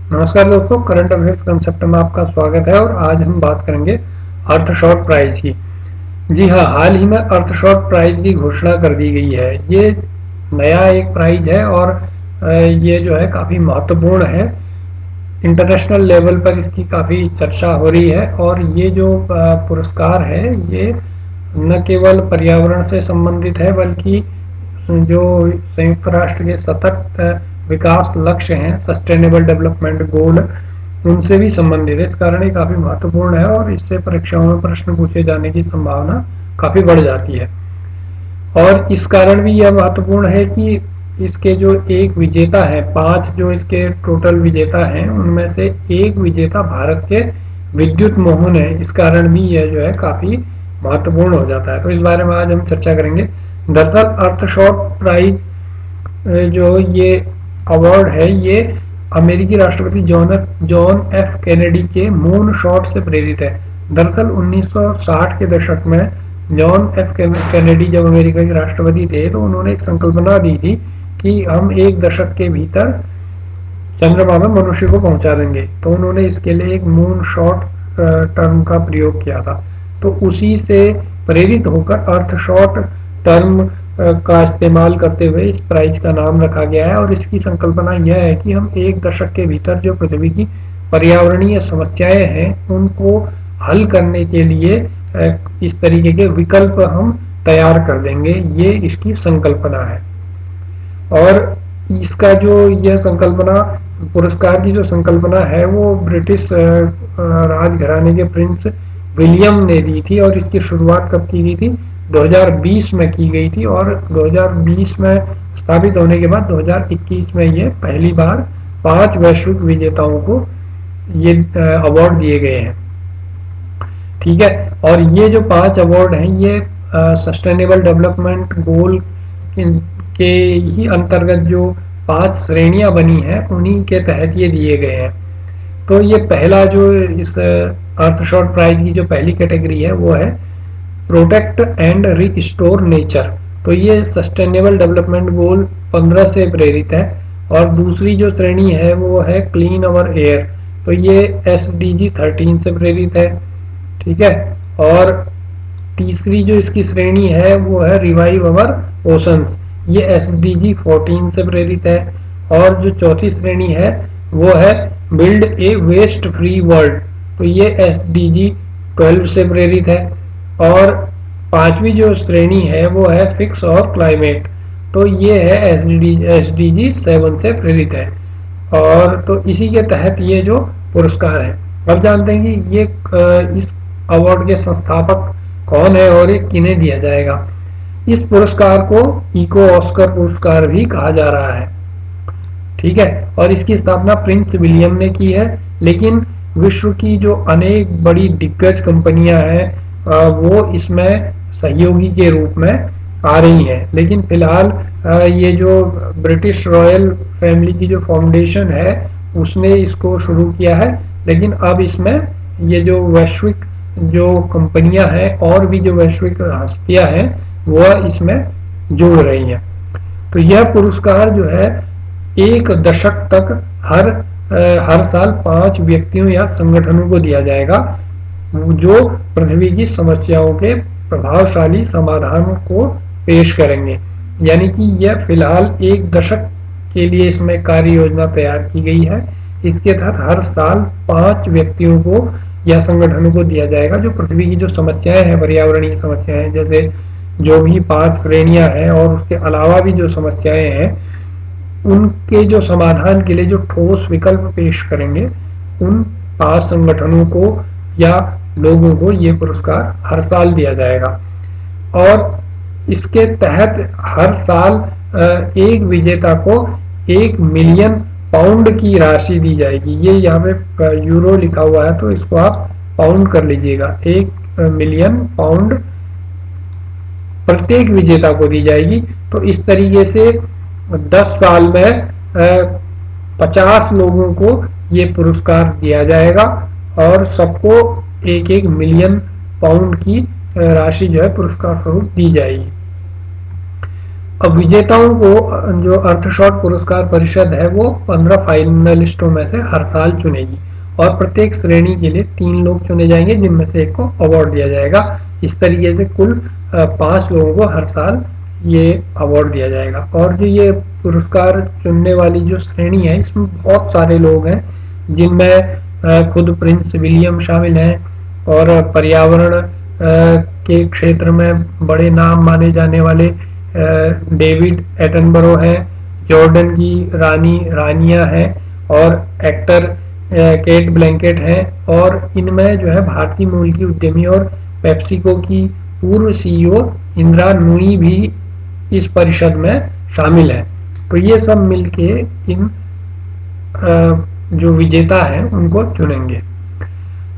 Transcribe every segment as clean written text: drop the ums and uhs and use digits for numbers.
नमस्कार दोस्तों, current affairs concept में आपका स्वागत है। और आज हम बात करेंगे अर्थशॉर्ट प्राइज की। जी हाँ, हाल ही में अर्थशॉर्ट प्राइज की घोषणा कर दी गई है। ये नया एक प्राइज है और ये जो है काफ़ी महत्वपूर्ण है। इंटरनेशनल लेवल पर इसकी काफ़ी चर्चा हो रही है। और ये जो पुरस्कार है, ये न केवल पर्यावरण से संबंधित है बल्कि जो संयुक्त राष्ट्र के सतत विकास लक्ष्य हैं, सस्टेनेबल डेवलपमेंट गोल, उनसे भी संबंधित है। इस कारण ये काफी महत्वपूर्ण है और इससे परीक्षाओं में प्रश्न पूछे जाने की संभावना काफी बढ़ जाती है। और इस कारण भी यह महत्वपूर्ण है कि इसके जो एक विजेता है, 5 जो इसके टोटल विजेता हैं, उनमें से एक विजेता भारत के विद्युत मोहन है। इस कारण भी यह जो है काफी महत्वपूर्ण हो जाता है। तो इस बारे में आज हम चर्चा करेंगे। दरअसल अर्थशॉर्ट प्राइज जो ये अवार्ड है, ये अमेरिकी राष्ट्रपति जॉन एफ कैनेडी के मून शॉट से प्रेरित है। दरअसल 1960 के दशक में जॉन एफ कैनेडी जब अमेरिका के राष्ट्रपति थे, तो उन्होंने एक संकल्पना दी थी कि हम एक दशक के भीतर चंद्रमा में मनुष्य को पहुंचा देंगे। तो उन्होंने इसके लिए एक मून शॉट टर्म का प्रयोग किया था। तो उसी से प्रेरित होकर अर्थ शॉट टर्म का इस्तेमाल करते हुए इस प्राइज का नाम रखा गया है। और इसकी संकल्पना यह है कि हम एक दशक के भीतर जो पृथ्वी की पर्यावरणीय समस्याएं हैं, उनको हल करने के लिए इस तरीके के विकल्प हम तैयार कर देंगे। ये इसकी संकल्पना है। और इसका जो यह संकल्पना, पुरस्कार की जो संकल्पना है, वो ब्रिटिश राजघराने के प्रिंस विलियम ने दी थी। और इसकी शुरुआत कब की गई थी? 2020 में की गई थी। और 2020 में स्थापित होने के बाद 2021 में ये पहली बार 5 वैश्विक विजेताओं को ये अवार्ड दिए गए हैं। ठीक है। और ये जो 5 अवार्ड हैं, ये सस्टेनेबल डेवलपमेंट गोल के ही अंतर्गत जो 5 श्रेणियां बनी हैं, उन्हीं के तहत ये दिए गए हैं। तो ये पहला जो इस अर्थशॉर्ट प्राइज की जो पहली कैटेगरी है, वो है प्रोटेक्ट एंड रिस्टोर नेचर। तो ये सस्टेनेबल डेवलपमेंट गोल 15 से प्रेरित है। और दूसरी जो श्रेणी है वो है क्लीन अवर एयर। तो ये SDG 13 से प्रेरित है। ठीक है। और तीसरी जो इसकी श्रेणी है वो है रिवाइव अवर ओशंस। ये SDG 14 से प्रेरित है। और जो चौथी श्रेणी है वो है build a waste free world. तो ये SDG 12 से प्रेरित है। और पांचवी जो श्रेणी है वो है फिक्स और क्लाइमेट। तो ये है SDG 7 से प्रेरित है। और तो इसी के तहत ये जो पुरस्कार है। अब जानते हैं कि ये इस अवार्ड के संस्थापक कौन है और ये किन्हें दिया जाएगा। इस पुरस्कार को इको ऑस्कर पुरस्कार भी कहा जा रहा है। ठीक है। और इसकी स्थापना प्रिंस विलियम ने की है। लेकिन विश्व की जो अनेक बड़ी दिग्गज कंपनियां हैं, वो इसमें सहयोगी के रूप में आ रही हैं। लेकिन फिलहाल ये जो ब्रिटिश रॉयल फैमिली की जो फाउंडेशन है, उसने इसको शुरू किया है। लेकिन अब इसमें ये जो वैश्विक जो कंपनियां हैं और भी जो वैश्विक हस्तियां हैं, वह इसमें जुड़ रही हैं। तो यह पुरस्कार जो है एक दशक तक हर साल 5 व्यक्तियों या संगठनों को दिया जाएगा, जो पृथ्वी की समस्याओं के प्रभावशाली समाधान को पेश करेंगे। यानी कि यह फिलहाल एक दशक के लिए इसमें कार्य योजना तैयार की गई है। इसके तहत हर साल 5 व्यक्तियों को या संगठनों को दिया जाएगा, जो पृथ्वी की जो समस्याएं हैं, पर्यावरणीय समस्याएं, जैसे जो भी 5 श्रेणियां हैं और उसके अलावा भी जो समस्याएं हैं, उनके जो समाधान के लिए जो ठोस विकल्प पेश करेंगे, उन 5 संगठनों को या लोगों को ये पुरस्कार हर साल दिया जाएगा। और इसके तहत हर साल एक विजेता को 1 मिलियन पाउंड की राशि दी जाएगी। ये यहाँ पे यूरो लिखा हुआ है, तो इसको आप पाउंड कर लीजिएगा। 1 मिलियन पाउंड प्रत्येक विजेता को दी जाएगी। तो इस तरीके से 10 साल में 50 लोगों को ये पुरस्कार दिया जाएगा और सबको 1-1 मिलियन पाउंड की राशि जो है पुरस्कार स्वरूप दी जाएगी। अब विजेताओं को जो अर्थशॉट पुरस्कार परिषद है वो 15 फाइनलिस्टों में से हर साल चुनेगी और प्रत्येक श्रेणी के लिए 3 लोग चुने जाएंगे जिनमें से एक को अवार्ड दिया जाएगा। इस तरीके से कुल 5 लोगों को हर साल ये अवार्ड दिया जाएगा। और जो ये पुरस्कार चुनने वाली जो श्रेणी है इसमें बहुत सारे लोग हैं, जिनमें खुद प्रिंस विलियम शामिल हैं और पर्यावरण के क्षेत्र में बड़े नाम माने जाने वाले डेविड एटनबरो हैं, जॉर्डन की रानिया हैं और एक्टर केट ब्लैंकेट हैं। और इनमें जो है भारतीय मूल की उद्यमी और पेप्सिको की पूर्व सीईओ इंदिरा नूई भी इस परिषद में शामिल है। तो ये सब मिलके इन जो विजेता हैं उनको चुनेंगे।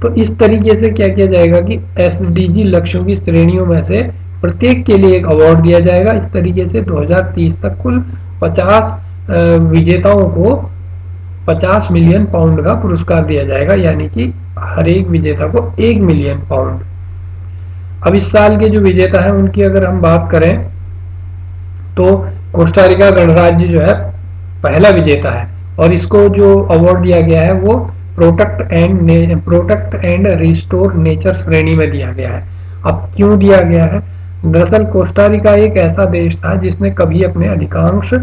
तो इस तरीके से क्या किया जाएगा कि एसडीजी लक्ष्यों की श्रेणियों में से प्रत्येक के लिए एक अवार्ड दिया जाएगा। इस तरीके से 2030 तक कुल 50 विजेताओं को 50 मिलियन पाउंड का पुरस्कार दिया जाएगा, यानी कि हर एक विजेता को 1 मिलियन पाउंड। अब इस साल के जो विजेता हैं उनकी अगर हम बात करें तो कोस्टारिका गणराज्य जो है पहला विजेता है और इसको जो अवार्ड दिया गया है वो प्रोटेक्ट एंड रिस्टोर नेचर श्रेणी में दिया गया है। अब क्यों दिया गया है? दरअसल कोस्टारिका एक ऐसा देश था जिसने कभी अपने अधिकांश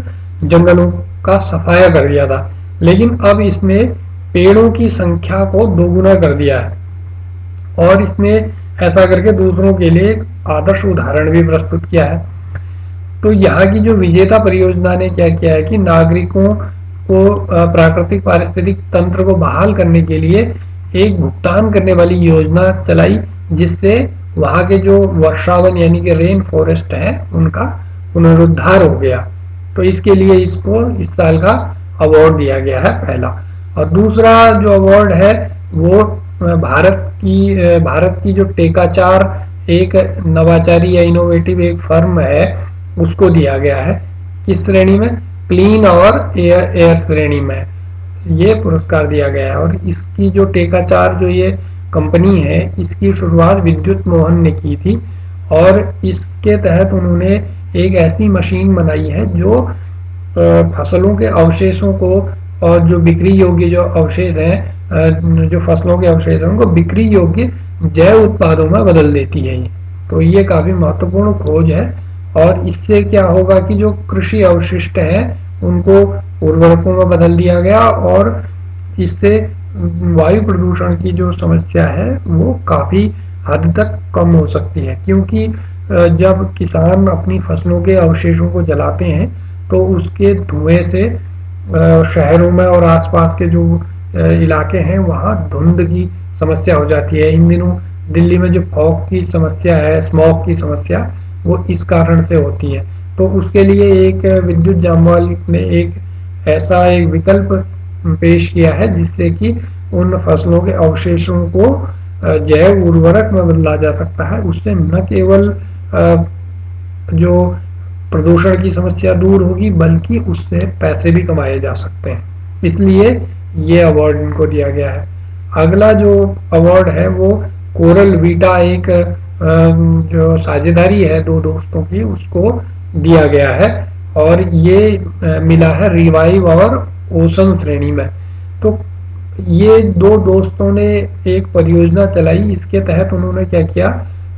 जंगलों का सफाया कर दिया था, लेकिन अब इसने पेड़ों की संख्या को दोगुना कर दिया है और इसने ऐसा करके दूसरों के लिए एक आदर्श उदाहरण भी प्रस्तुत किया है। तो यहाँ की जो विजेता परियोजना ने क्या किया है कि नागरिकों को प्राकृतिक पारिस्थितिक तंत्र को बहाल करने के लिए एक भुगतान करने वाली योजना चलाई, जिससे वहां के जो वर्षावन यानी कि रेन फॉरेस्ट है उनका पुनरुद्धार हो गया। तो इसके लिए इसको इस साल का अवार्ड दिया गया है पहला। और दूसरा जो अवार्ड है वो भारत की जो टेकाचार एक नवाचारी या इनोवेटिव एक फर्म है उसको दिया गया है। किस श्रेणी में? क्लीन और एयर श्रेणी में ये पुरस्कार दिया गया है। और इसकी जो टेकाचार जो ये कंपनी है इसकी शुरुआत विद्युत मोहन ने की थी और इसके तहत उन्होंने एक ऐसी मशीन बनाई है जो फसलों के अवशेषों को और जो बिक्री योग्य जो अवशेष हैं जो फसलों के अवशेष हैं उनको बिक्री योग्य जैव उत्पादों में बदल देती है। तो ये काफी महत्वपूर्ण खोज है और इससे क्या होगा कि जो कृषि अवशिष्ट है उनको उर्वरकों में बदल दिया गया और इससे वायु प्रदूषण की जो समस्या है वो काफी हद तक कम हो सकती है, क्योंकि जब किसान अपनी फसलों के अवशेषों को जलाते हैं तो उसके धुएं से शहरों में और आसपास के जो इलाके हैं वहाँ धुंध की समस्या हो जाती है। इन दिनों दिल्ली में जो फॉग की समस्या है, स्मॉग की समस्या, वो इस कारण से होती है। तो उसके लिए एक विद्युत जामवाल ने एक ऐसा एक विकल्प पेश किया है जिससे कि उन फसलों के अवशेषों को जैव उर्वरक में बदला जा सकता है। उससे न केवल जो प्रदूषण की समस्या दूर होगी बल्कि उससे पैसे भी कमाए जा सकते हैं, इसलिए ये अवार्ड इनको दिया गया है। अगला जो अवार्ड है वो कोरल वीटा एक जो साझेदारी है दो दोस्तों की उसको दिया गया है और ये मिला है रिवाइव और ओशन श्रेणी में। तो ये दो दोस्तों ने एक परियोजना चलाई, इसके तहत उन्होंने क्या किया,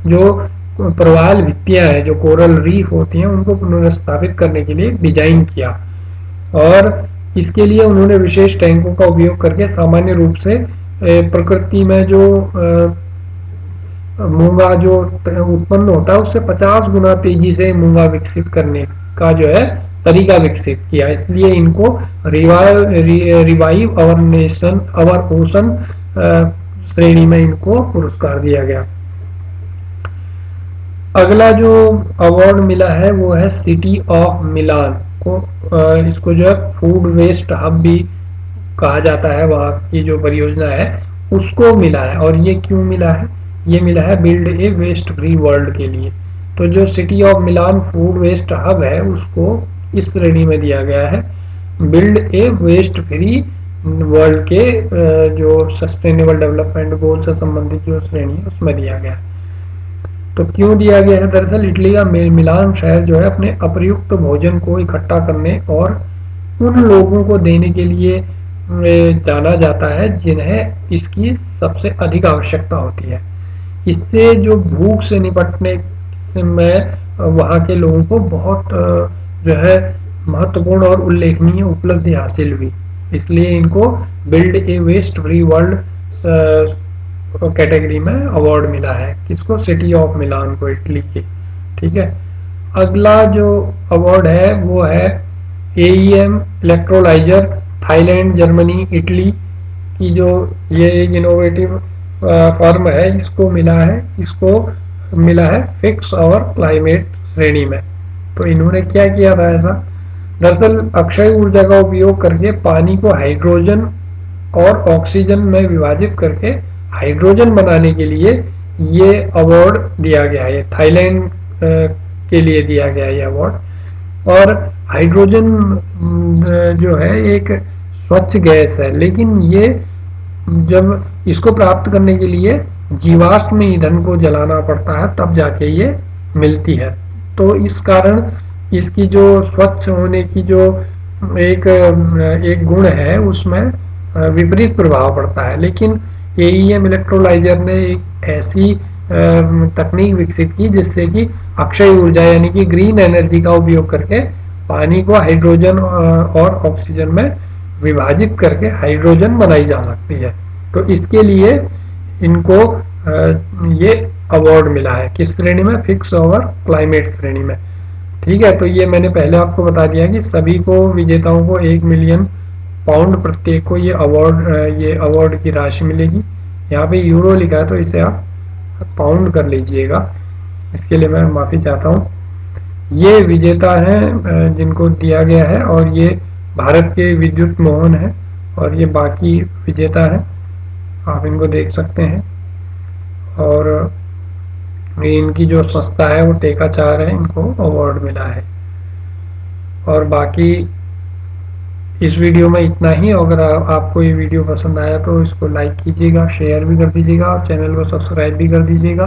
जो प्रवाल भित्तियां हैं जो कोरल रीफ होती हैं उनको पुनर्स्थापित करने के लिए डिजाइन किया और इसके लिए उन्होंने विशेष टैंकों का उपयोग करके सामान्य रूप से प्रकृति में जो मूंगा जो उत्पन्न होता है उससे 50 गुना तेजी से मूंगा विकसित करने का जो है तरीका विकसित किया। इसलिए इनको रिवाइव अवर ओशन श्रेणी में इनको पुरस्कार दिया गया। अगला जो अवार्ड मिला है वो है सिटी ऑफ मिलान को, इसको जो है फूड वेस्ट हब भी कहा जाता है, वहाँ की जो परियोजना है उसको मिला है। और ये क्यों मिला है? ये मिला है build a waste free world के लिए। तो जो city of Milan food waste hub है उसको इस श्रेणी में दिया गया है, build a waste free world के जो सस्टेनेबल डेवलपमेंट गोल से संबंधित जो श्रेणी है उसमें दिया गया है। तो क्यों दिया गया है? दरअसल इटली का मिलान शहर जो है अपने अप्रयुक्त भोजन को इकट्ठा करने और उन लोगों को देने के लिए जाना जाता है जिन्हें इसकी सबसे अधिक आवश्यकता होती है। इससे जो भूख से निपटने में वहाँ के लोगों को बहुत जो है महत्वपूर्ण और उल्लेखनीय उपलब्धि हासिल हुई। इसलिए इनको build a waste free world category में अवार्ड मिला है। किसको? सिटी ऑफ मिलान को, इटली की। ठीक है। अगला जो अवार्ड है वो है AEM electrolyser, Thailand, Germany, Italy की जो ये एक इनोवेटिव फर्म है, इसको मिला है फिक्स और क्लाइमेट श्रेणी में। तो इन्होंने क्या किया था ऐसा? दरअसल अक्षय ऊर्जा का उपयोग करके पानी को हाइड्रोजन और ऑक्सीजन में विभाजित करके हाइड्रोजन बनाने के लिए ये अवार्ड दिया गया है। थाईलैंड के लिए दिया गया है ये अवार्ड। और हाइड्रोजन जो है एक स्वच्छ गैस है, लेकिन ये जब इसको प्राप्त करने के लिए जीवाश्म ईंधन को जलाना पड़ता है, तब जाके ये मिलती है। तो इस कारण इसकी जो स्वच्छ होने की जो एक एक गुण है, उसमें विपरीत प्रभाव पड़ता है। लेकिन एईएम इलेक्ट्रोलाइजर ने एक ऐसी तकनीक विकसित की जिससे कि अक्षय ऊर्जा यानी कि ग्रीन एनर्जी का उपयोग करके पानी को हाइड्रोजन और ऑक्सीजन में विभाजित करके हाइड्रोजन बनाई जा सकती है। तो इसके लिए इनको ये अवार्ड मिला है। किस श्रेणी में? फिक्स और क्लाइमेट श्रेणी में। ठीक है। तो ये मैंने पहले आपको बता दिया कि सभी को, विजेताओं को 1 मिलियन पाउंड प्रत्येक को ये अवार्ड की राशि मिलेगी। यहाँ पे यूरो लिखा है तो इसे आप पाउंड कर लीजिएगा, इसके लिए मैं माफी चाहता हूँ। ये विजेता हैं जिनको दिया गया है, और ये भारत के विद्युत मोहन है, और ये बाकी विजेता हैं, आप इनको देख सकते हैं। और इनकी जो संस्था है वो टेकाचार है, इनको अवार्ड मिला है। और बाकी इस वीडियो में इतना ही। अगर आपको ये वीडियो पसंद आया तो इसको लाइक कीजिएगा, शेयर भी कर दीजिएगा, और चैनल को सब्सक्राइब भी कर दीजिएगा,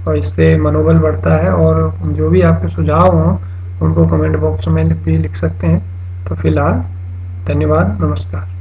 और इससे मनोबल बढ़ता है। और जो भी आपके सुझाव हों उनको कमेंट बॉक्स में भी लिख सकते हैं। तो फिलहाल धन्यवाद, नमस्कार।